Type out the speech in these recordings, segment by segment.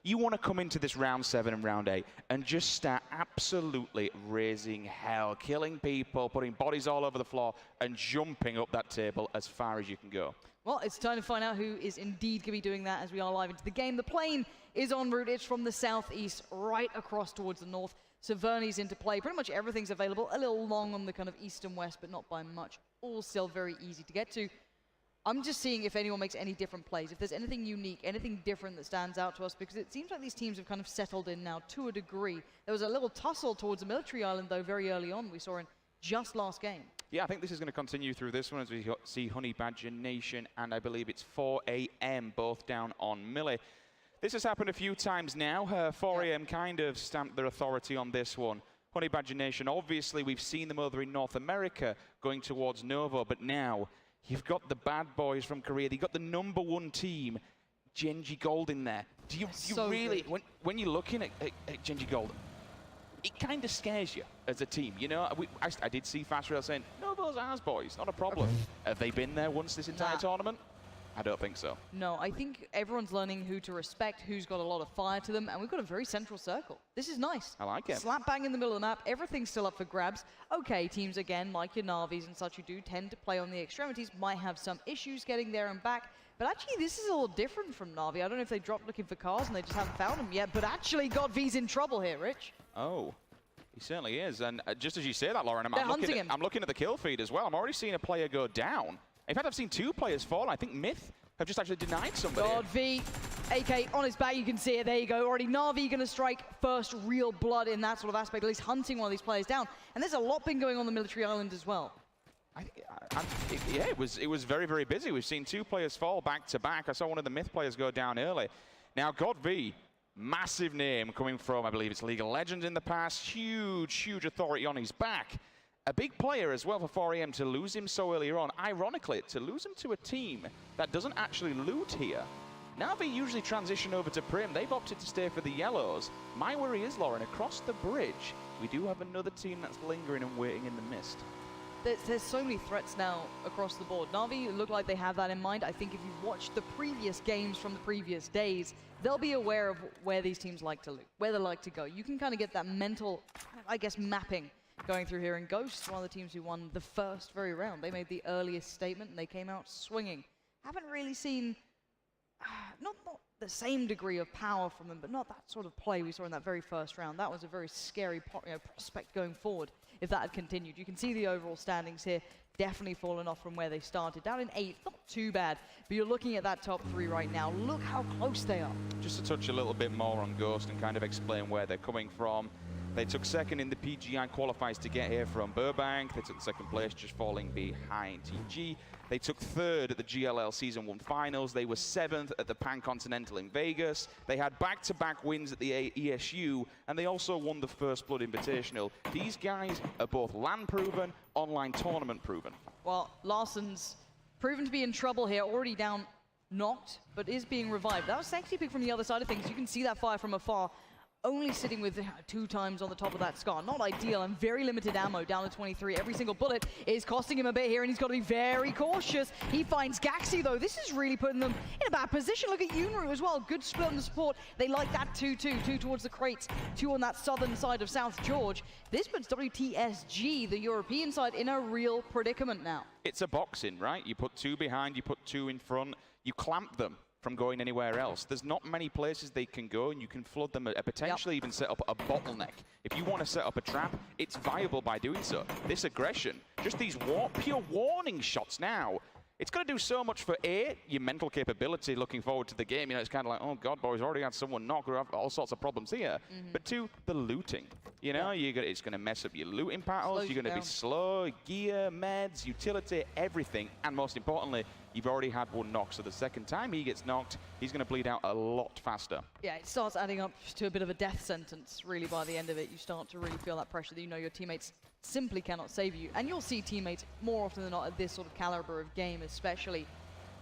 You want to come into this round 7 and round 8 and just start absolutely raising hell, killing people, putting bodies all over the floor, and jumping up that table as far as you can go. Well, it's time to find out who is indeed going to be doing that as we are live into the game. The plane is en route. It's from the southeast right across towards the north. Saverni's into play. Pretty much everything's available. A little long on the kind of east and west, but not by much. All still very easy to get to. I'm just seeing if anyone makes any different plays, if there's anything unique, anything different that stands out to us, because it seems like these teams have kind of settled in now to a degree. There was a little tussle towards the military island, though, very early on, we saw in just last game. Yeah, I think this is going to continue through this one as we see Honey Badger Nation, and I believe it's 4 AM, both down on Millie. This has happened a few times now. 4 AM kind of stamped their authority on this one. Honey Badger Nation, obviously, we've seen them over in North America going towards Novo, but now you've got the bad boys from Korea. You've got the #1 team, Genji Gold, in there. Do you really, when you're looking at Genji Gold, it kind of scares you as a team. You know, I did see Fast Rail saying, Novo's ours, boys, not a problem. Have they been there once this entire tournament? I don't think so. No, I think everyone's learning who to respect, who's got a lot of fire to them, and we've got a very central circle. This is nice. I like it. Slap bang in the middle of the map, everything's still up for grabs. Okay, teams again, like your Navis and such, who do tend to play on the extremities, might have some issues getting there and back. But actually, this is a little different from Na'Vi. I don't know if they dropped looking for cars and they just haven't found them yet, but actually GodV's in trouble here, Rich. Oh. He certainly is, and just as you say that, Lauren, I'm looking at the kill feed as well. I'm already seeing a player go down. In fact, I've seen 2 players fall. I think Myth have just actually denied somebody. GodV, AK on his back, you can see it, there you go. Already Na'Vi going to strike first real blood in that sort of aspect, at least hunting one of these players down. And there's a lot been going on the military island as well. Yeah, it was very, very busy. We've seen 2 players fall back to back. I saw one of the Myth players go down early. Now, GodV, massive name coming from, I believe it's League of Legends in the past. Huge, huge authority on his back. A big player as well for 4 AM to lose him so earlier on. Ironically, to lose him to a team that doesn't actually loot here. Na'Vi usually transition over to Prim. They've opted to stay for the Yellows. My worry is, Lauren, across the bridge, we do have another team that's lingering and waiting in the mist. There's so many threats now across the board. Na'Vi look like they have that in mind. I think if you've watched the previous games from the previous days, they'll be aware of where these teams like to loot, where they like to go. You can kind of get that mental, I guess, mapping going through here. And Ghost, one of the teams who won the first very round, they made the earliest statement and they came out swinging. Haven't really seen, not the same degree of power from them, but not that sort of play we saw in that very first round. That was a very scary prospect going forward if that had continued. You can see the overall standings here definitely fallen off from where they started. Down in 8th, not too bad, but you're looking at that top 3 right now. Look how close they are. Just to touch a little bit more on Ghost and kind of explain where they're coming from. They took 2nd in the PGI qualifiers to get here from Burbank. They took 2nd place, just falling behind TG. They took 3rd at the GLL Season 1 finals. They were 7th at the Pan-Continental in Vegas. They had back-to-back wins at the ESU, and they also won the First Blood Invitational. These guys are both LAN-proven, online tournament-proven. Well, Larsson's proven to be in trouble here, already down, knocked, but is being revived. That was sexy pick from the other side of things. You can see that fire from afar. Only sitting with 2 times on the top of that scar. Not ideal, and very limited ammo down to 23. Every single bullet is costing him a bit here, and he's got to be very cautious. He finds Gaxi, though. This is really putting them in a bad position. Look at Yunru as well. Good split on the support. They like that 2-2. 2 towards the crates. 2 on that southern side of South George. This puts WTSG, the European side, in a real predicament now. It's a boxing, right? You put 2 behind, you put 2 in front, you clamp them from going anywhere else. There's not many places they can go, and you can flood them, potentially even set up a bottleneck. If you want to set up a trap, it's viable by doing so. This aggression, just these pure warning shots now, it's going to do so much for A, your mental capability looking forward to the game. You know, it's kind of like, oh God, boys, already had someone knock, we have all sorts of problems here. But 2, the looting. You know, it's going to mess up your looting battles, you're going to be slow, gear, meds, utility, everything. And most importantly, you've already had 1 knock, so the second time he gets knocked, he's going to bleed out a lot faster. Yeah, it starts adding up to a bit of a death sentence, really, by the end of it. You start to really feel that pressure that you know your teammates simply cannot save you. And you'll see teammates more often than not at this sort of caliber of game, especially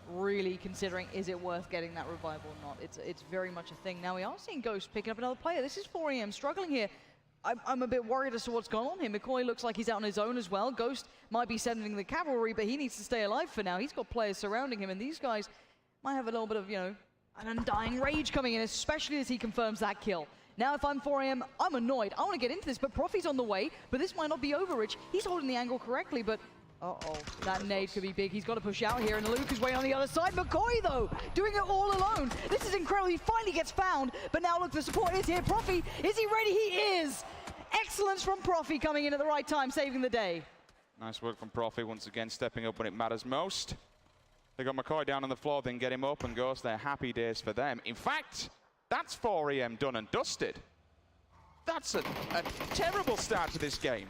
really considering, is it worth getting that revival or not? It's very much a thing. Now we are seeing Ghost picking up another player. This is 4 AM struggling here. I'm a bit worried as to what's gone on here. McCoy looks like he's out on his own as well. Ghost might be sending the cavalry, but he needs to stay alive for now. He's got players surrounding him, and these guys might have a little bit of, you know, An undying rage coming in, especially as he confirms that kill. Now, if I'm 4AM, I'm annoyed. I want to get into this, but Profi's on the way. But this might not be over, Rich. He's holding the angle correctly, but uh-oh, that nade could be big. He's got to push out here, and Luke is waiting on the other side. McCoy, though, doing it all alone. This is incredible. He finally gets found, but now look, the support is here. Profi, is he ready? He is. Excellence from Profi coming in at the right time, saving the day. Nice work from Profi, once again, stepping up when it matters most. They got McCoy down on the floor, then get him up and goes. They're happy days for them. In fact, that's 4AM done and dusted. That's a terrible start to this game.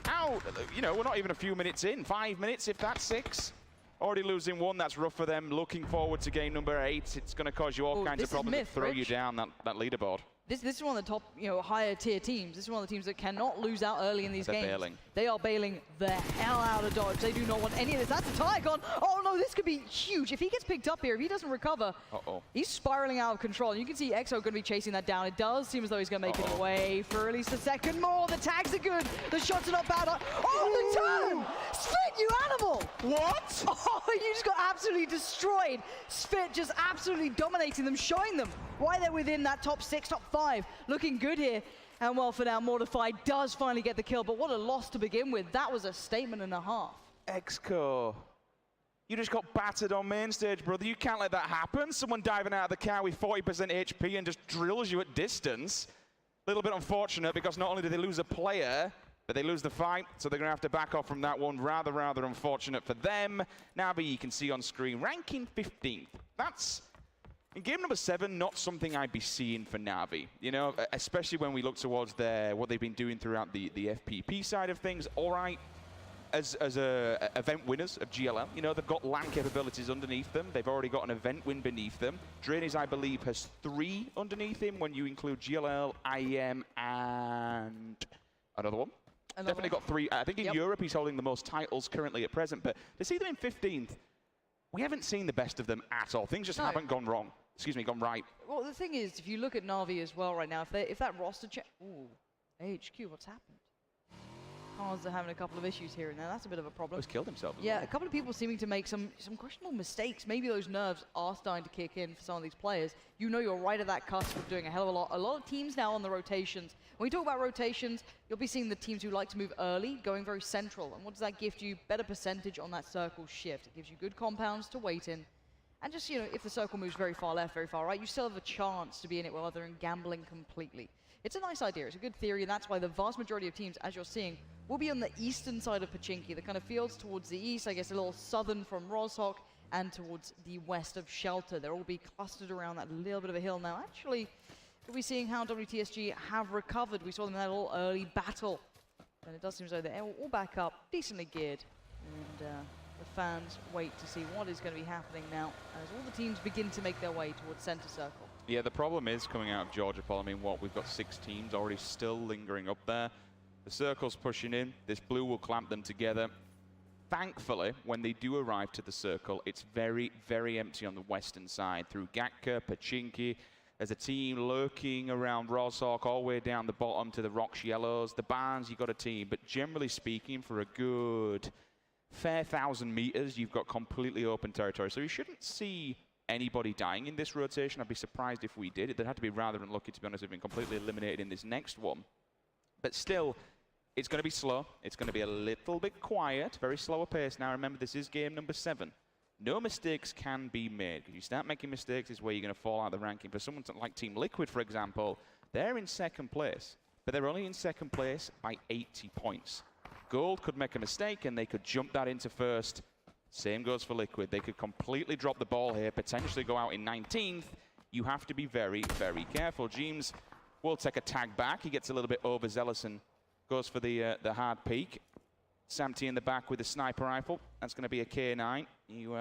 How, you know, we're not even a few minutes in. 5 minutes, if that's 6. Already losing 1, that's rough for them. Looking forward to game number 8. It's going to cause you all kinds of problems to throw you down that leaderboard. This is one of the top, higher tier teams. This is one of the teams that cannot lose out early in these games. Bailing. They are bailing the hell out of Dodge. They do not want any of this. That's a Tygon. Oh no, this could be huge. If he gets picked up here, if he doesn't recover, he's spiraling out of control. And you can see EXO going to be chasing that down. It does seem as though he's going to make it away for at least a second more. The tags are good. The shots are not bad. Oh, the turn! Spit, you animal! What? Oh, you just got absolutely destroyed. Spit just absolutely dominating them, showing them why they're within that top 6, top 5. Looking good here. And well, for now, Mortified does finally get the kill, but what a loss to begin with. That was a statement and a half. Exco, you just got battered on main stage, brother. You can't let that happen. Someone diving out of the car with 40% HP and just drills you at distance. A little bit unfortunate because not only did they lose a player, but they lose the fight, so they're going to have to back off from that one. Rather unfortunate for them. Navi, you can see on screen, ranking 15th. That's, in game number 7, not something I'd be seeing for Navi. You know, especially when we look towards what they've been doing throughout the FPP side of things. All right, as event winners of GLL, you know, they've got LAN capabilities underneath them. They've already got an event win beneath them. Drainage, I believe, has 3 underneath him when you include GLL, IEM, and another one. Definitely got 3. I think in Europe he's holding the most titles currently at present, but to see them in 15th, we haven't seen the best of them at all. Things just haven't gone wrong. Excuse me, gone right. Well, the thing is, if you look at Na'Vi as well right now, if that roster check... Ooh, HQ, what's happened? Cards are having a couple of issues here and there. That's a bit of a problem. He's killed himself. Yeah, a couple of people seeming to make some questionable mistakes. Maybe those nerves are starting to kick in for some of these players. You know you're right at that cusp of doing a hell of a lot. A lot of teams now on the rotations. When we talk about rotations, you'll be seeing the teams who like to move early going very central. And what does that gift you? Better percentage on that circle shift. It gives you good compounds to wait in. And just, if the circle moves very far left, very far right, you still have a chance to be in it rather than gambling completely. It's a nice idea. It's a good theory, and that's why the vast majority of teams, as you're seeing, will be on the eastern side of Pachinki, the kind of fields towards the east, I guess a little southern from Rozhok, and towards the west of Shelter. They'll all be clustered around that little bit of a hill now. Actually, we'll be seeing how WTSG have recovered. We saw them in that little early battle, and it does seem as though they're all back up, decently geared, and the fans wait to see what is going to be happening now as all the teams begin to make their way towards center circle. Yeah, the problem is coming out of Georgia, Paul. I mean, we've got 6 teams already still lingering up there. The circle's pushing in. This blue will clamp them together. Thankfully, when they do arrive to the circle, it's very, very empty on the western side. Through Gatka, Pachinki, there's a team lurking around Rozhok, all the way down the bottom to the Rocks Yellows. The Barns, you've got a team. But generally speaking, for a good fair 1,000 meters, you've got completely open territory. So you shouldn't see anybody dying in this rotation. I'd be surprised if we did. They'd have to be rather unlucky, to be honest, if we've been completely eliminated in this next one. But still, it's going to be slow. It's going to be a little bit quiet, very slower pace. Now, remember, this is game number 7. No mistakes can be made. If you start making mistakes, is where you're going to fall out of the ranking. For someone like Team Liquid, for example, they're in 2nd place, but they're only in 2nd place by 80 points. Gold could make a mistake, and they could jump that into 1st. Same goes for Liquid. They could completely drop the ball here, potentially go out in 19th. You have to be very, very careful. James will take a tag back. He gets a little bit overzealous and goes for the hard peek. Sam T in the back with a sniper rifle. That's going to be a K9. You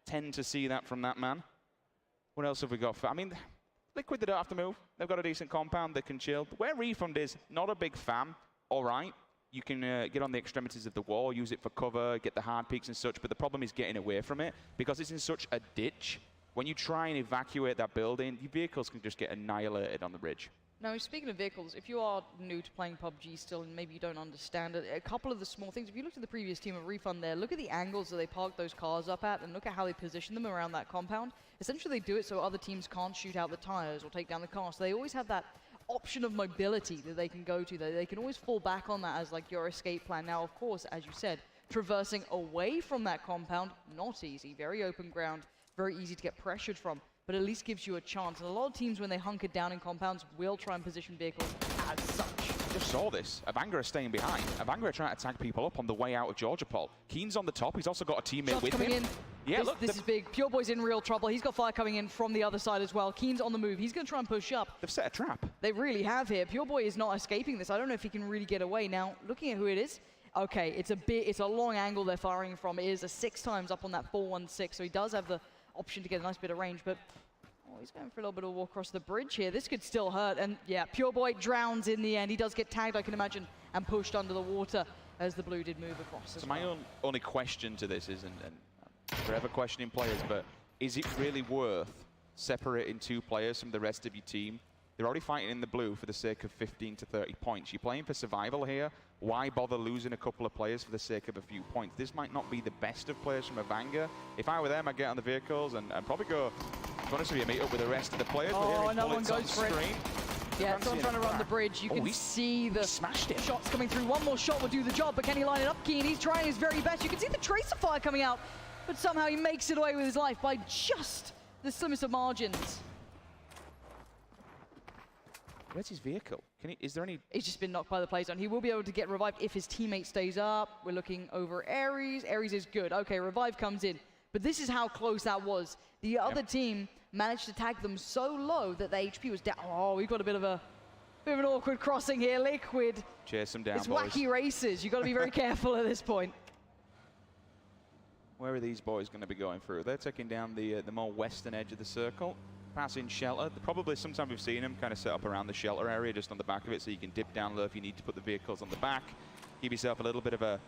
tend to see that from that man. What else have we got? I mean, Liquid, they don't have to move. They've got a decent compound. They can chill. Where Refund is, not a big fan. All right. You can get on the extremities of the wall, use it for cover, get the hard peaks and such, but the problem is getting away from it because it's in such a ditch. when you try and evacuate that building, your vehicles can just get annihilated on the bridge. Now, speaking of vehicles, if you are new to playing PUBG still and maybe you don't understand it, a couple of the small things, if you look at the previous team of Refund there, look at the angles that they park those cars up at and look at how they position them around that compound. Essentially, they do it so other teams can't shoot out the tires or take down the car. So they always have that option of mobility that they can go to. They can always fall back on that as like your escape plan. Now, of course, as you said, traversing away from that compound, not easy. Very open ground, very easy to get pressured from, but at least gives you a chance. And a lot of teams, when they hunker down in compounds, will try and position vehicles as such. Just saw this. Avanga are staying behind. Avanga are trying to tag people up on the way out of Georgia Pol. Keen's on the top. He's also got a teammate Shots with coming him. In. Yeah, this is big. Pure Boy's in real trouble. He's got fire coming in from the other side as well. Keen's on the move. He's going to try and push up. They've set a trap. They really have here. Pure Boy is not escaping this. I don't know if he can really get away. Now, looking at who it is, okay, it's a long angle they're firing from. It is a 6 times up on that 416, so he does have the option to get a nice bit of range, but he's going for a little bit of a walk across the bridge here. This could still hurt, and yeah, Pure Boy drowns in the end. He does get tagged, I can imagine, and pushed under the water as the blue did move across as well. My only question to this is, and I'm forever questioning players, but is it really worth separating 2 players from the rest of your team? They're already fighting in the blue for the sake of 15 to 30 points. You're playing for survival here. Why bother losing a couple of players for the sake of a few points? This might not be the best of players from Avanga. If I were them, I'd get on the vehicles and probably go, honestly, meet up with the rest of the players. Oh, another one goes for it. Yeah, someone trying to run the bridge. You can see the shots coming through. One more shot will do the job, but can he line it up? Keen, he's trying his very best. You can see the tracer fire coming out, but somehow he makes it away with his life by just the slimmest of margins. Where's his vehicle? Is there any... He's just been knocked by the play zone. He will be able to get revived if his teammate stays up. We're looking over Ares. Ares is good. Okay, revive comes in. But this is how close that was. The other team managed to tag them so low that their HP was down. Oh, we've got a bit of an awkward crossing here. Liquid. Chase them down, it's boys. Wacky races. You've got to be very careful at this point. Where are these boys going to be going through? They're taking down the more western edge of the circle. Passing shelter. Probably sometimes we've seen them kind of set up around the shelter area, just on the back of it, so you can dip down low if you need to put the vehicles on the back. Give yourself a little bit of a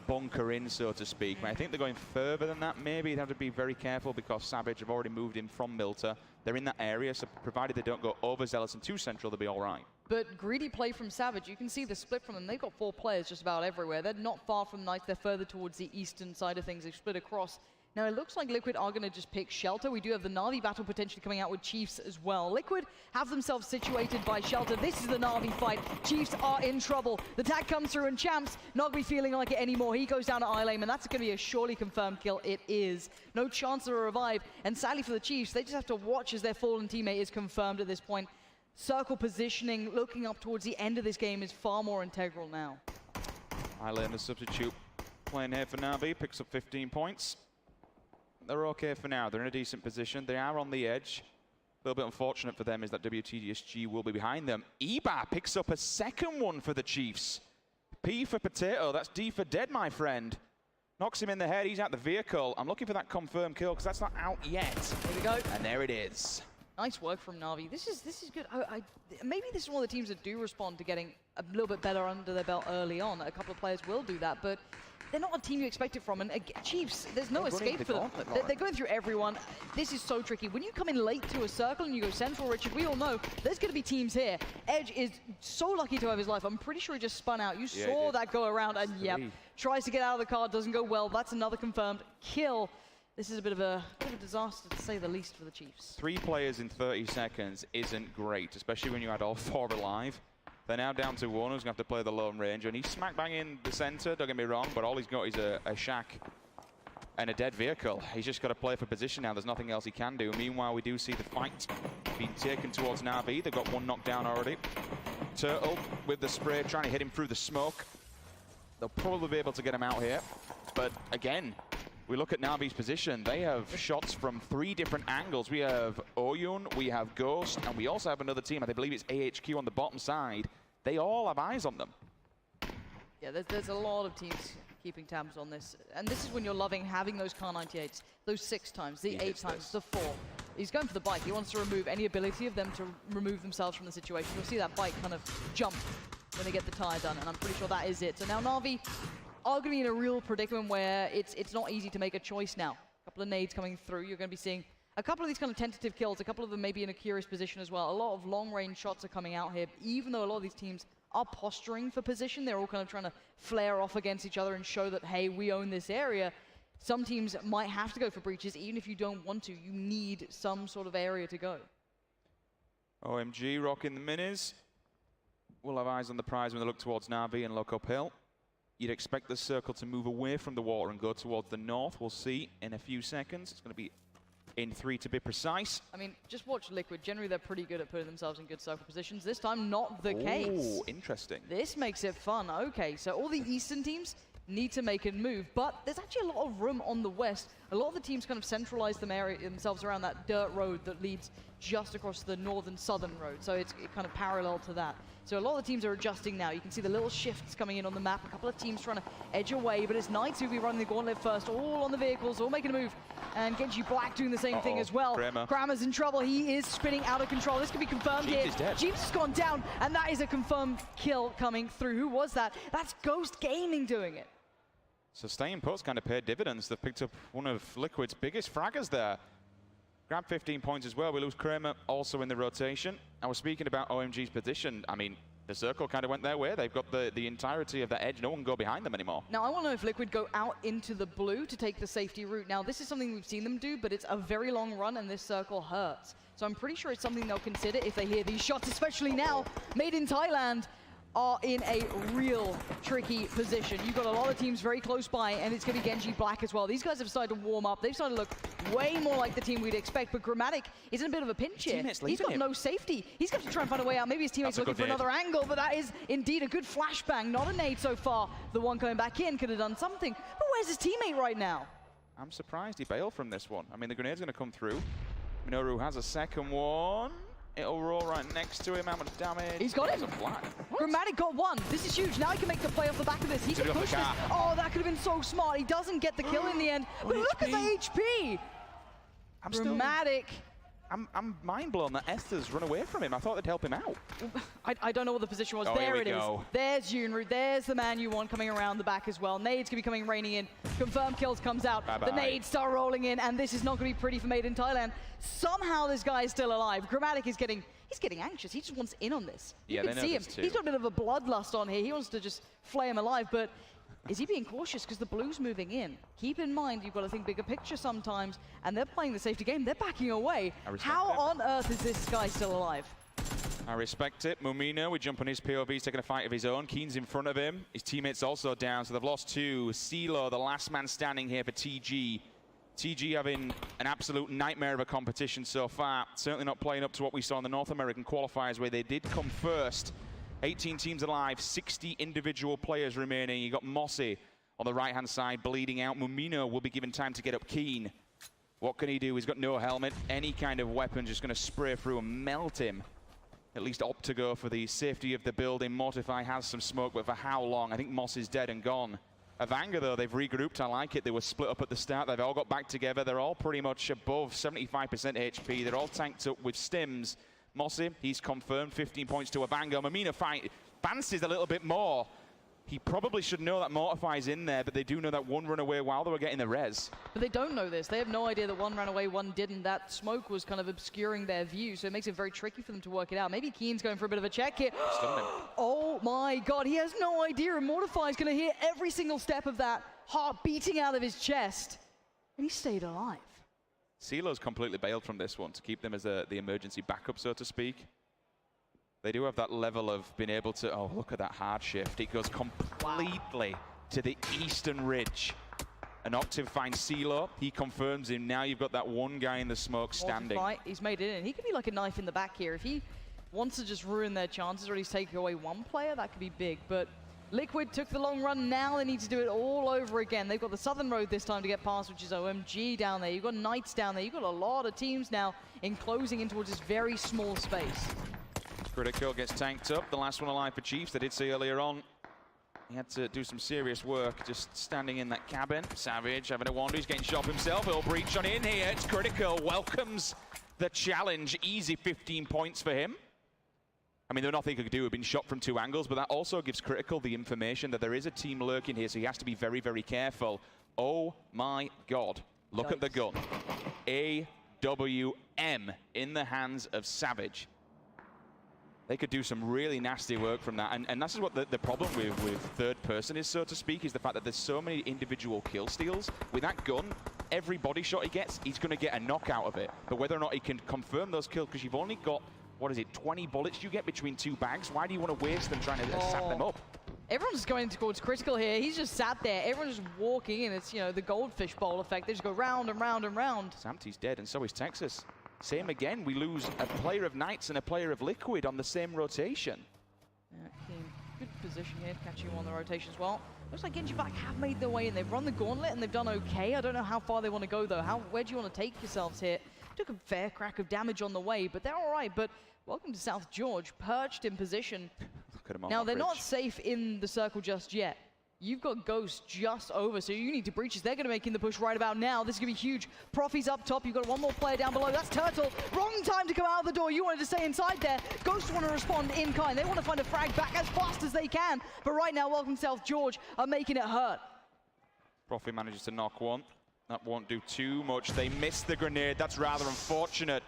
bunker in, so to speak. But I think they're going further than that. Maybe you'd have to be very careful because Savage have already moved in from Milta. They're in that area, so provided they don't go overzealous and too central, they'll be all right. But greedy play from Savage. You can see the split from them. They've got 4 players just about everywhere. They're not far from Knights. They're further towards the eastern side of things. They've split across. Now, it looks like Liquid are going to just pick Shelter. We do have the Na'Vi battle potentially coming out with Chiefs as well. Liquid have themselves situated by Shelter. This is the Na'Vi fight. Chiefs are in trouble. The tag comes through, and Champs not be feeling like it anymore. He goes down to I-Lane, and that's going to be a surely confirmed kill. It is. No chance of a revive. And sadly for the Chiefs, they just have to watch as their fallen teammate is confirmed at this point. Circle positioning, looking up towards the end of this game is far more integral now. I-Lane, the substitute, playing here for Na'Vi, picks up 15 points. They're okay for now. They're in a decent position. They are on the edge. A little bit unfortunate for them is that WTDSG will be behind them. Eba picks up a second one for the Chiefs. P for potato. That's D for dead, my friend. Knocks him in the head. He's out the vehicle. I'm looking for that confirmed kill because that's not out yet. There we go. And there it is. Nice work from Na'Vi. This is good. Maybe this is one of the teams that do respond to getting a little bit better under their belt early on. A couple of players will do that, but they're not a team you expect it from. And Chiefs, there's no escape for them. They're going through everyone. This is so tricky. When you come in late to a circle and you go central, Richard, we all know there's going to be teams here. Edge is so lucky to have his life. I'm pretty sure he just spun out. You saw that go around, and yep, tries to get out of the car, doesn't go well. That's another confirmed kill. This is a bit of a disaster, to say the least, for the Chiefs. 3 players in 30 seconds isn't great, especially when you had all 4 alive. They're now down to 1 who's going to have to play the Lone Ranger, and he's smack bang in the center, don't get me wrong, but all he's got is a shack and a dead vehicle. He's just got to play for position now. There's nothing else he can do. Meanwhile, we do see the fight being taken towards Na'Vi. They've got 1 knockdown already. Turtle with the spray, trying to hit him through the smoke. They'll probably be able to get him out here, but again, we look at Na'Vi's position. They have shots from 3 different angles. We have Oyun, we have Ghost, and we also have another team. I believe it's AHQ on the bottom side. They all have eyes on them. Yeah, there's a lot of teams keeping tabs on this. And this is when you're loving having those Car 98s, those 6 times, the 8 times, the 4. He's going for the bike. He wants to remove any ability of them to remove themselves from the situation. You'll see that bike kind of jump when they get the tire done, and I'm pretty sure that is it. So now Na'Vi are going to be in a real predicament where it's not easy to make a choice now. A couple of nades coming through. You're going to be seeing a couple of these kind of tentative kills, a couple of them maybe in a curious position as well. A lot of long-range shots are coming out here, even though a lot of these teams are posturing for position. They're all kind of trying to flare off against each other and show that, hey, we own this area. Some teams might have to go for breaches, even if you don't want to. You need some sort of area to go. OMG rocking the minis. We'll have eyes on the prize when they look towards Na'Vi and look uphill. You'd expect the circle to move away from the water and go towards the north. We'll see in a few seconds. It's going to be in 3 to be precise. I mean, just watch Liquid. Generally, they're pretty good at putting themselves in good circle positions. This time, not the case. Oh, interesting. This makes it fun. Okay, so all the Eastern teams need to make a move, but there's actually a lot of room on the West. A lot of the teams kind of centralize themselves around that dirt road that leads just across the northern-southern road, so it's kind of parallel to that. So a lot of the teams are adjusting now. You can see the little shifts coming in on the map. A couple of teams trying to edge away, but it's Knights who'll be running the gauntlet first, all on the vehicles, all making a move. And Genji Black doing the same thing as well. Grammar's in trouble. He is spinning out of control. This could be confirmed here. Jeeps has gone down, and that is a confirmed kill coming through. Who was that? That's Ghost Gaming doing it. So staying put's kind of paid dividends. They've picked up one of Liquid's biggest fraggers there. Grabbed 15 points as well. We lose Kramer also in the rotation. I was speaking about OMG's position. I mean, the circle kind of went their way. They've got the entirety of that edge. No one can go behind them anymore. Now, I want to know if Liquid go out into the blue to take the safety route. Now, this is something we've seen them do, but it's a very long run, and this circle hurts. So I'm pretty sure it's something they'll consider if they hear these shots, especially now. Made in Thailand are in a real tricky position. You've got a lot of teams very close by, and it's going to be Genji Black as well. These guys have started to warm up. They've started to look way more like the team we'd expect, but Grammatic is in a bit of a pinch here. He's got no safety. He's got to try and find a way out. Maybe his teammate's looking for another angle, but that is indeed a good flashbang. Not a nade so far. The one coming back in could have done something, but where's his teammate right now? I'm surprised he bailed from this one. I mean, the grenade's going to come through. Minoru has a second one. It'll roll right next to him. How much damage? He's got it. Grammatic got one. This is huge. Now he can make the play off the back of this. He can push this. Oh, that could have been so smart. He doesn't get the kill in the end. But look at the HP. Grammatic. I'm mind blown that Esther's run away from him. I thought they'd help him out. I don't know what the position was. Oh, there it is. There's Yunru. There's the man you want coming around the back as well. Nades going to be coming raining in. Confirmed kills comes out. The nades start rolling in, and this is not going to be pretty for Made in Thailand. Somehow this guy is still alive. Grammatic is getting anxious. He just wants in on this. You can see him. He's got a bit of a bloodlust on here. He wants to just flay him alive, but is he being cautious because the blue's moving in? Keep in mind, you've got to think bigger picture sometimes, and they're playing the safety game. They're backing away. How on earth is this guy still alive? I respect it. Mumino, we jump on his POV, he's taking a fight of his own. Keen's in front of him. His teammate's also down, so they've lost two. CeeLo, the last man standing here for TG. TG having an absolute nightmare of a competition so far. Certainly not playing up to what we saw in the North American qualifiers, where they did come first. 18 teams alive, 60 individual players remaining. You got Mossy on the right-hand side bleeding out. Mumino will be given time to get up. Keen, what can he do? He's got no helmet. Any kind of weapon just going to spray through and melt him. At least opt to go for the safety of the building. Mortify has some smoke, but for how long? I think Moss is dead and gone. Avanga, though, they've regrouped. I like it. They were split up at the start. They've all got back together. They're all pretty much above 75% HP. They're all tanked up with stims. Mossy, he's confirmed. 15 points to Avanga. Mamina fight advances a little bit more. He probably should know that Mortify's in there, but they do know that one ran away while they were getting the res. But they don't know this. They have no idea that one ran away, one didn't. That smoke was kind of obscuring their view, so it makes it very tricky for them to work it out. Maybe Keen's going for a bit of a check here. Oh my god, he has no idea. And Mortify's going to hear every single step of that heart beating out of his chest. And he stayed alive. CeeLo's completely bailed from this one to keep them as the emergency backup, so to speak. They do have that level of being able to, oh, look at that hard shift. It goes completely to the eastern ridge. An Octave finds CeeLo. He confirms him. Now you've got that one guy in the smoke standing. He's made it in. He could be like a knife in the back here. If he wants to just ruin their chances or at least take away one player, that could be big. But Liquid took the long run. Now they need to do it all over again. They've got the southern road this time to get past, which is OMG down there. You've got Knights down there. You've got a lot of teams now enclosing in towards this very small space. Critical gets tanked up. The last one alive for Chiefs. They did see earlier on he had to do some serious work just standing in that cabin. Savage having a wander. He's getting shot himself. He'll breach on in here. It's Critical. Welcomes the challenge. Easy 15 points for him. I mean, there was nothing he could do. He'd been shot from two angles, but that also gives Critical the information that there is a team lurking here, so he has to be very, very careful. Oh my god. Look at the gun. A IWM in the hands of Savage. They could do some really nasty work from that. And this is what the problem with third person is, so to speak, is the fact that there's so many individual kill steals. With that gun, every body shot he gets, he's going to get a knock out of it. But whether or not he can confirm those kills, because you've only got, what is it, 20 bullets you get between 2 bags? Why do you want to waste them trying to sap them up? Everyone's going towards critical here. He's just sat there. Everyone's just walking in. It's, you know, the goldfish bowl effect. They just go round and round and round. Samty's dead, and so is Texas. Same again. We lose a player of Knights and a player of Liquid on the same rotation. Yeah, Team, good position here to catch you on the rotation as well. Looks like Genji Black have made their way in. They've run the gauntlet and they've done okay. I don't know how far they want to go though. Where do you want to take yourselves here? Took a fair crack of damage on the way, but they're all right. But welcome to South George, perched in position. Look at them on Now, that they're not bridge. safe in the circle just yet. You've got Ghost just over, so you need to breaches. They're going to make in the push right about now. This is going to be huge. Profi's up top. You've got one more player down below. That's Turtle. Wrong time to come out of the door. You wanted to stay inside there. Ghost want to respond in kind. They want to find a frag back as fast as they can. But right now, welcome South George are making it hurt. Profi manages to knock one. That won't do too much. They missed the grenade. That's rather unfortunate.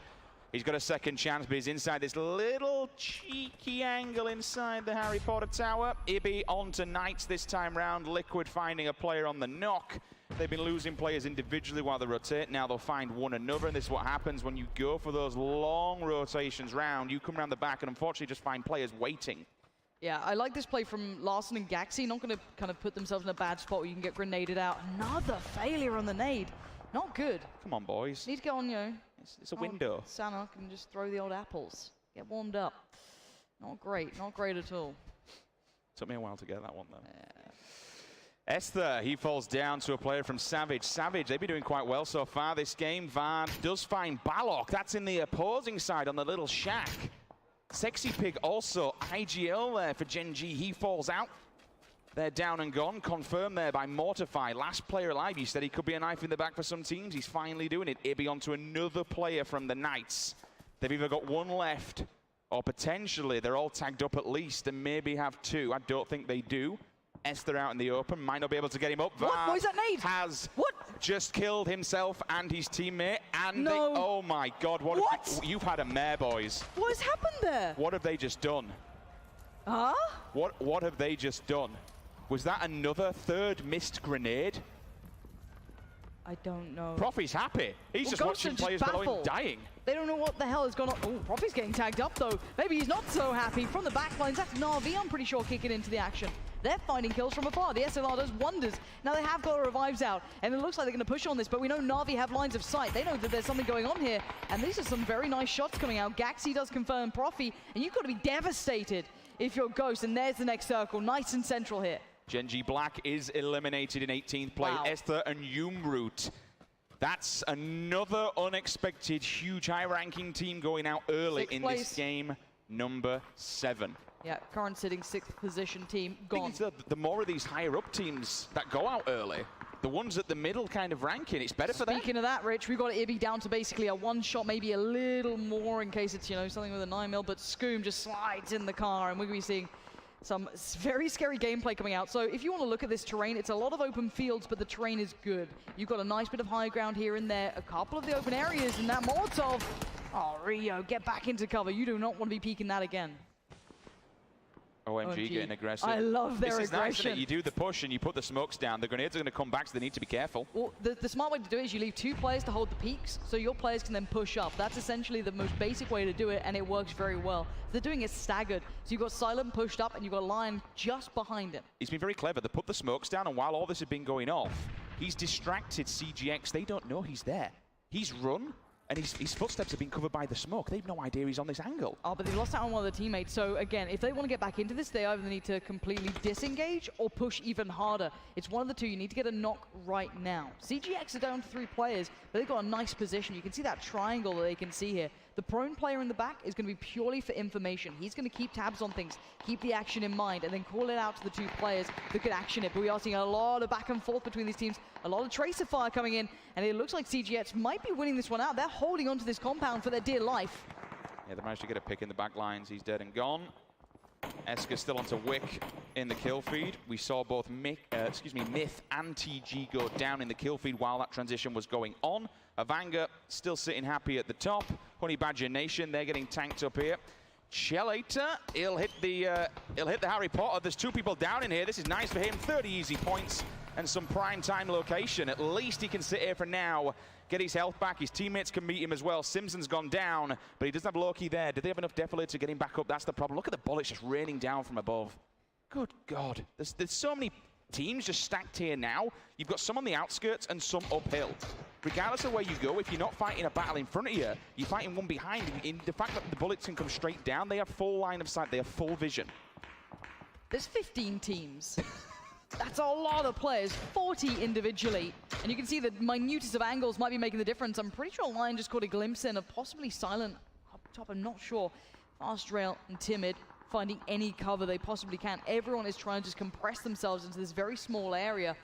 He's got a second chance, but he's inside this little cheeky angle inside the Harry Potter Tower. Ibby on to Knights this time round. Liquid finding a player on the knock. They've been losing players individually while they rotate. Now they'll find one another, and this is what happens when you go for those long rotations round. You come around the back and unfortunately just find players waiting. Yeah, I like this play from Larson and Gaxi. Not going to kind of put themselves in a bad spot where you can get grenaded out. Another failure on the nade. Not good. Come on, boys. Need to go on, you know. It's a window. Sanok can just throw the old apples. Get warmed up. Not great at all. Took me a while to get that one, though. Yeah. Esther, he falls down to a player from Savage. Savage, they've been doing quite well so far this game. Van does find Balok. That's in the opposing side on the little shack. Sexy Pig also. IGL there for Genji. He falls out. They're down and gone. Confirmed there by Mortify. Last player alive. You said he could be a knife in the back for some teams. He's finally doing it. Ibby onto another player from the Knights. They've either got one left or potentially they're all tagged up at least and maybe have two. I don't think they do. Esther out in the open. Might not be able to get him up. What? What is that nade? Has what? Just killed himself and his teammate. And no. Oh my God. What? You've had a mare, boys. What has happened there? What have they just done? Huh? What have they just done? Was that another third missed grenade? I don't know. Profi's happy. He's just watching players below him dying. They don't know what the hell is going on. Oh, Profi's getting tagged up though. Maybe he's not so happy. From the backlines, that's Na'Vi, I'm pretty sure, kicking into the action. They're finding kills from afar. The SLR does wonders. Now they have got revives out, and it looks like they're going to push on this, but we know Na'Vi have lines of sight. They know that there's something going on here, and these are some very nice shots coming out. Gaxi does confirm Profi, and you've got to be devastated if you're Ghost, and there's the next circle. Nice and central here. Genji Black is eliminated in 18th place. Wow. Esther and Yumroot. That's another unexpected, huge, high-ranking team going out early in this game, number 7. Yeah, current sitting 6th position team gone. The more of these higher-up teams that go out early, the ones at the middle kind of ranking, it's better for them. Speaking of that, Rich, we've got Ibby down to basically a one-shot, maybe a little more in case it's, you know, something with a 9mm, but Scoom just slides in the car, and we're going to be seeing some very scary gameplay coming out. So if you want to look at this terrain, it's a lot of open fields, but the terrain is good. You've got a nice bit of high ground here and there, a couple of the open areas, and that Molotov. Oh, Rio, get back into cover. You do not want to be peeking that again. OMG getting aggressive. I love their aggression. This is nice, isn't it? You do the push and you put the smokes down. The grenades are going to come back, so they need to be careful. Well, the smart way to do it is you leave 2 players to hold the peaks, so your players can then push up. That's essentially the most basic way to do it, and it works very well. They're doing it staggered. So you've got Silent pushed up, and you've got Lion just behind him. He's been very clever. They put the smokes down, and while all this has been going off, he's distracted CGX. They don't know he's there. He's run. And his footsteps have been covered by the smoke. They've no idea he's on this angle. Oh, but they've lost out on one of their teammates. So again, if they want to get back into this, they either need to completely disengage or push even harder. It's one of the two. You need to get a knock right now. CGX are down to 3 players, but they've got a nice position. You can see that triangle that they can see here. The prone player in the back is going to be purely for information. He's going to keep tabs on things, keep the action in mind, and then call it out to the 2 players that could action it. But we are seeing a lot of back and forth between these teams, a lot of tracer fire coming in, and it looks like CGX might be winning this one out. They're holding onto this compound for their dear life. Yeah, they managed to get a pick in the back lines. He's dead and gone. Eska still onto Wick in the kill feed. We saw both Myth and TG go down in the kill feed while that transition was going on. Avanga still sitting happy at the top. Honey Badger Nation, they're getting tanked up here. Chelator, he'll hit the Harry Potter. There's 2 people down in here. This is nice for him. 30 easy points and some prime time location. At least he can sit here for now, get his health back. His teammates can meet him as well. Simpson's gone down, but he doesn't have Loki there. Do they have enough Defilade to get him back up? That's the problem. Look at the bullets just raining down from above. Good God. There's so many teams just stacked here now. You've got some on the outskirts and some uphill. Regardless of where you go, if you're not fighting a battle in front of you, you're fighting one behind. In the fact that the bullets can come straight down, they have full line of sight, they have full vision. There's 15 teams. That's a lot of players, 40 individually. And you can see the minutest of angles might be making the difference. I'm pretty sure Lion just caught a glimpse in of possibly Silent up top, I'm not sure. Fast Rail and Timid finding any cover they possibly can. Everyone is trying to just compress themselves into this very small area.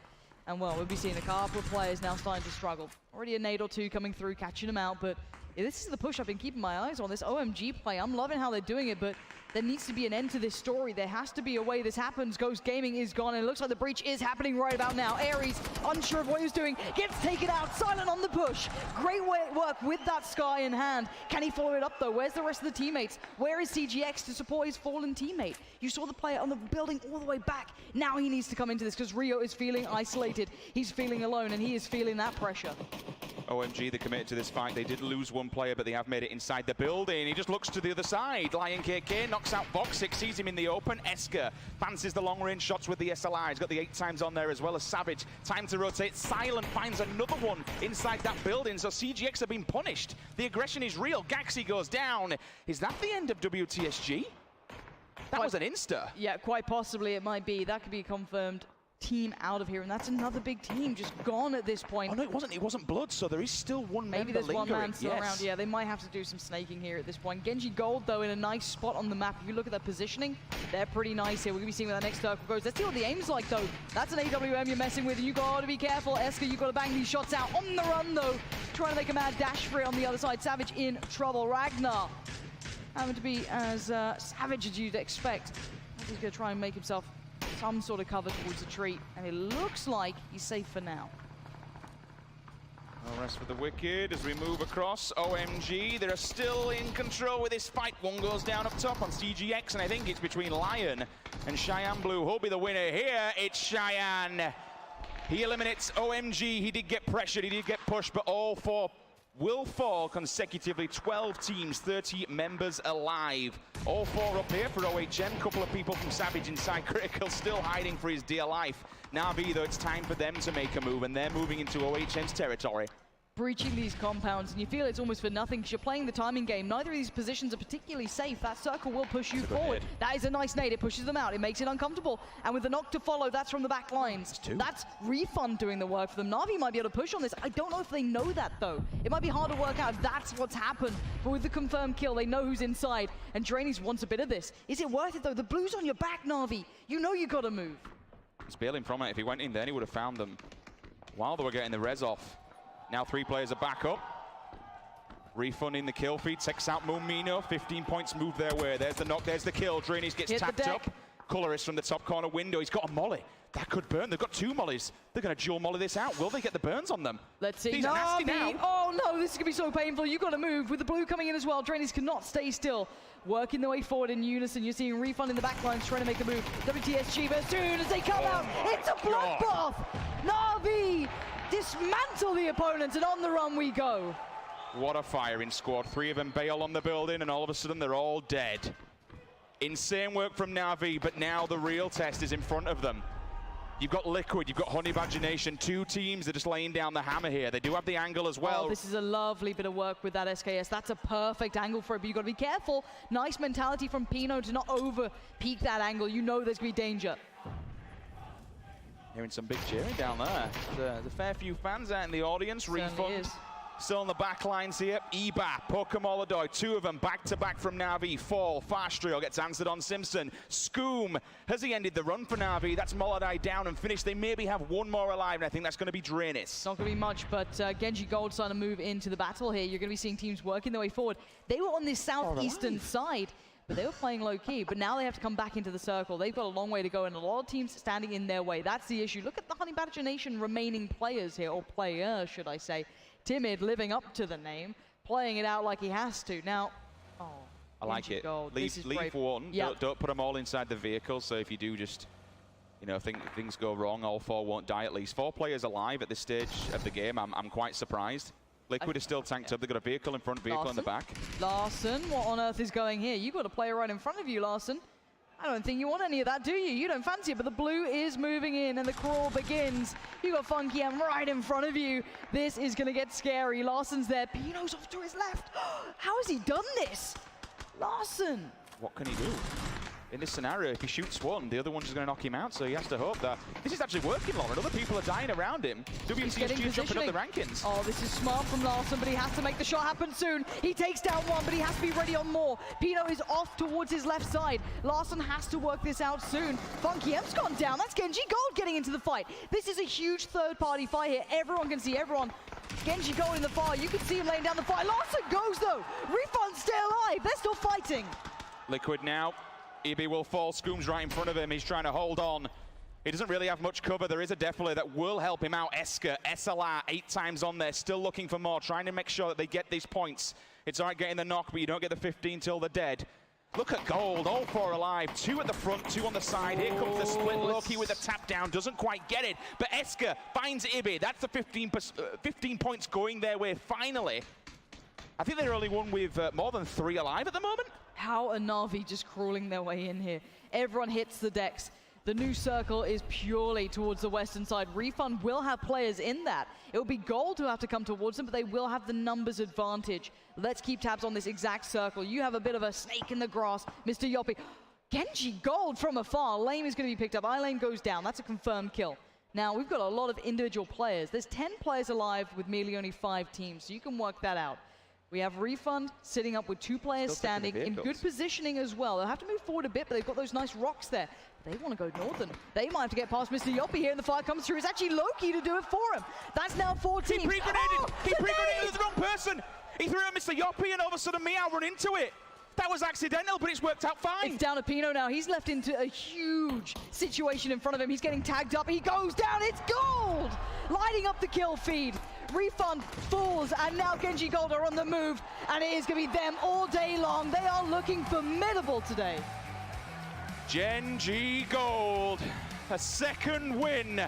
And well, we'll be seeing a couple of players now starting to struggle. Already a nade or 2 coming through, catching them out, but yeah, this is the push I've been keeping my eyes on, this OMG play. I'm loving how they're doing it, but there needs to be an end to this story. There has to be a way this happens. Ghost Gaming is gone, and it looks like the breach is happening right about now. Ares, unsure of what he was doing, gets taken out. Silent on the push. Great work with that Sky in hand. Can he follow it up, though? Where's the rest of the teammates? Where is CGX to support his fallen teammate? You saw the player on the building all the way back. Now he needs to come into this, because Rio is feeling isolated. He's feeling alone, and he is feeling that pressure. OMG, they're committed to this fight. They did lose 1 player, but they have made it inside the building. He just looks to the other side. Lion KK knocks out Voxic, sees him in the open. Esker fancies the long-range shots with the SLI. He's got the 8 times on there as well as Savage. Time to rotate. Silent finds another one inside that building, so CGX have been punished. The aggression is real. Gaxi goes down. Is that the end of WTSG? That was an insta. Yeah, quite possibly it might be. That could be confirmed. Team out of here, and that's another big team just gone at this point. Oh no, it wasn't Blood, so there is still one member Maybe there's lingering. one man still around. Yeah, they might have to do some snaking here at this point. Genji Gold, though, in a nice spot on the map. If you look at their positioning, they're pretty nice here. We're gonna be seeing where that next circle goes. Let's see what the aim's like, though. That's an AWM you're messing with, and you gotta be careful. Esker, you gotta bang these shots out on the run, though. Trying to make a mad dash for it on the other side. Savage in trouble. Ragnar having to be as savage as you'd expect. He's gonna try and make himself some sort of cover towards the tree, and it looks like he's safe for now. No rest for the Wicked as we move across. OMG, they're still in control with this fight. One goes down up top on CGX, and I think it's between Lion and Cheyenne Blue. Who'll be the winner here? It's Cheyenne. He eliminates OMG. He did get pressured, he did get pushed, but all 4 will fall consecutively. 12 teams, 30 members alive. All 4 up here for OHM. Couple of people from Savage inside Critical still hiding for his dear life. Na'Vi, though, it's time for them to make a move, and they're moving into OHM's territory. Breaching these compounds, and you feel it's almost for nothing because you're playing the timing game. Neither of these positions are particularly safe. That circle will push you forward. That is a nice nade. It pushes them out. It makes it uncomfortable. And with the knock to follow, that's from the back lines. That's Refund doing the work for them. Na'Vi might be able to push on this. I don't know if they know that, though. It might be hard to work out if that's what's happened. But with the confirmed kill, they know who's inside. And Drainies wants a bit of this. Is it worth it, though? The blue's on your back, Na'Vi. You know you got to move. He's bailing from it. If he went in there, he would have found them while they were getting the res off. Now 3 players are back up. Refunding the kill feed, takes out Mumino. 15 points moved their way. There's the knock, there's the kill. Drainies gets tapped up. Colorist from the top corner window. He's got a molly. That could burn. They've got 2 mollies. They're going to dual molly this out. Will they get the burns on them? Let's see. These are nasty now. Oh no, this is going to be so painful. You've got to move. With the blue coming in as well, Drainies cannot stay still. Working their way forward in unison. You're seeing Refund in the back lines trying to make the move. WTSG, but as soon as they come out, it's a bloodbath. Na'Vi dismantle the opponents, and on the run we go. What a firing squad. 3 of them bail on the building, and all of a sudden they're all dead. Insane work from Na'Vi, but now the real test is in front of them. You've got Liquid, you've got Honey Badger Nation, 2 teams that are just laying down the hammer here. They do have the angle as well. Oh, this is a lovely bit of work with that SKS. That's a perfect angle for it, but you've got to be careful. Nice mentality from Pino to not over-peak that angle. You know there's going to be danger. Hearing some big cheering down there. There's a fair few fans out in the audience. Refund still on the back lines here. Eba, Pokemolodoy, 2 of them back-to-back from Na'Vi. Fall, Fastriel gets answered on Simpson. Scoom, has he ended the run for Na'Vi? That's Molodai down and finished. They maybe have 1 more alive, and I think that's going to be Drainies. Not going to be much, but Genji Gold starting to move into the battle here. You're going to be seeing teams working their way forward. They were on this southeastern side, but they were playing low-key, but now they have to come back into the circle. They've got a long way to go, and a lot of teams standing in their way. That's the issue. Look at the Honey Badger Nation remaining players here, or players, should I say. Timid, living up to the name, playing it out like he has to. Now, I like it. Gold. Leave one. Yep. Don't put them all inside the vehicle. So if you do just, you know, things go wrong, all 4 won't die at least. 4 players alive at this stage of the game. I'm quite surprised. Liquid is still tanked up. They've got a vehicle in front, vehicle in the back. Larson, what on earth is going here? You've got a player right in front of you, Larson. I don't think you want any of that, do you? You don't fancy it, but the blue is moving in and the crawl begins. You got Funky M right in front of you. This is going to get scary. Larson's there. Pino's off to his left. How has he done this? Larson. What can he do? In this scenario, if he shoots one, the other one's just going to knock him out, so he has to hope that this is actually working, Lauren. Other people are dying around him. WCSG is jumping up the rankings. Oh, this is smart from Larson, but he has to make the shot happen soon. He takes down one, but he has to be ready on more. Pino is off towards his left side. Larson has to work this out soon. Funky M's gone down. That's Genji Gold getting into the fight. This is a huge third-party fight here. Everyone can see everyone. Genji Gold in the fire. You can see him laying down the fight. Larson goes, though. Refund stay alive. They're still fighting. Liquid now. EB will fall. Scoom's right in front of him. He's trying to hold on. He doesn't really have much cover. There is a defile that will help him out. Esker, SLR, 8 times on there. Still looking for more. Trying to make sure that they get these points. It's all right getting the knock, but you don't get the 15 till they're dead. Look at Gold. All 4 alive. 2 at the front, 2 on the side. Here comes the split. Loki with a tap down. Doesn't quite get it. But Esker finds Ibi. That's the 15 points going their way finally. I think they're only one with more than 3 alive at the moment. How are Na'Vi just crawling their way in here? Everyone hits the decks. The new circle is purely towards the western side. Refund will have players in that. It will be Gold who have to come towards them, but they will have the numbers advantage. Let's keep tabs on this exact circle. You have a bit of a snake in the grass, Mr. Yoppie. Genji Gold from afar. Lame is going to be picked up. iLane goes down. That's a confirmed kill. Now, we've got a lot of individual players. There's 10 players alive with merely only 5 teams, so you can work that out. We have Refund sitting up with 2 players standing in good positioning as well. They'll have to move forward a bit, but they've got those nice rocks there. They want to go northern. They might have to get past Mr. Yoppie here, and the fire comes through. It's actually Loki to do it for him. That's now 4 teams. He pre-grenaded. He pre-grenaded the wrong person. He threw it at Mr. Yoppie, and all of a sudden, Meow run into it. That was accidental, but it's worked out fine. It's down to Pino now. He's left into a huge situation in front of him. He's getting tagged up. He goes down. It's Gold! Lighting up the kill feed. Refund falls, and now Genji Gold are on the move, and it is going to be them all day long. They are looking formidable today. Genji Gold, a second win